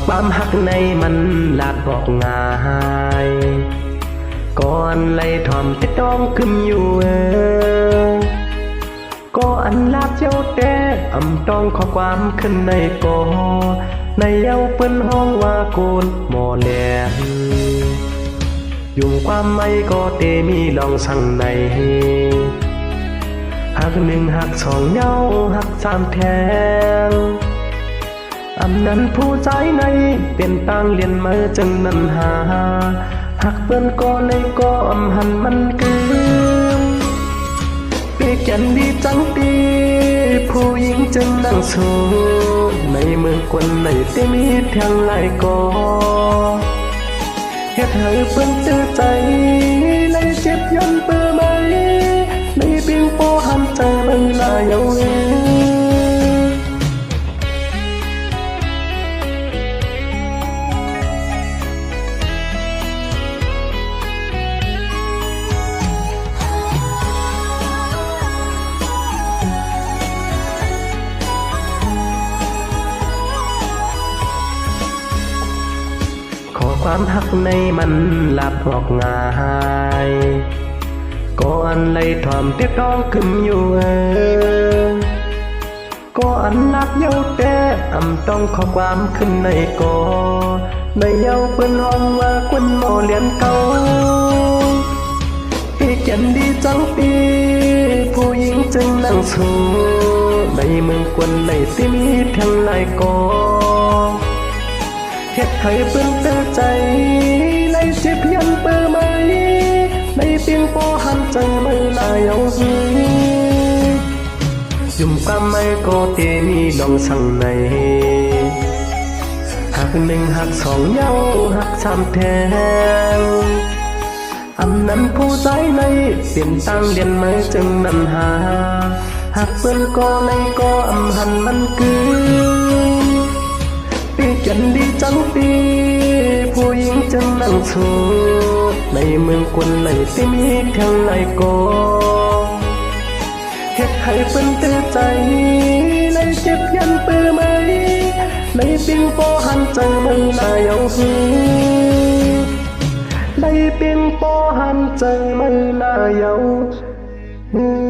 ความหักในมันลาดบอกง่ายก่อนไล่ถ่อมจะต้องขึ้นอยู่ก็อันลาดเจ้าแต่ต้องขอความขึ้นในก่อในเย้าเปิ้นห้องว่าโกนหมอแหลมยุ่งความไม่ก็เตมีลองสั่งในหักหนึ่งหักสองเย้าหักสามแทงนั้นผู้ใจในเป็นต่างเรียนมาจังนั้นหาหักเปิ้นก็เลยก็หันมันเกินเปแก่นดีจังตีผู้หญิงจึงนั่งสู้ในเมืองกวนในที่มีทางหลายก็เฮ็ดให้เปิ้นเจอใจเลยเจ็บย้อนเปื้อไหมในเพียงพอหันใจมันลายเอาเองขอความหักในมันลาบบอกง่ายก่อนไล่ถ่อมเตียต้องขึ้นอยู่ก็อันลักเย้าแต่ต้องขอความขึ้นในก่อในเย้าเปิ้นห้องว่าคนหมอเลียนเก่าพี่แก่นดีจังปีผู้หญิงจึงนั่งสู้ในเมืองกวนในที่มีทางหลายก่อเฮ็ดให้เปิ้นเตือนใจในเจ็บยันเปื้อไหมในเพียงพอหันใจไม่ลายเอาหืยุ่มความไม่ก็เตมีลองสั่งในหักหนึ่งหักสองเย้าหักสามแทงนั้นผู้ใจในเปลี่ยนต่างเรียนมาจึงนั้นหาหักเปิ้นก็เลยก็หันมันเกินปีจันดีจังปีผู้หญิงจึงนั่งสู้ในเมืองกวนในที่มีทางหลายก็เฮ็ดให้เปิ้นเตือนใจในเจ็บยันเปื้อไหมในเพียงพอหันใจมันลายเอาหืในเพียงพอหันใจมันลายเอาหื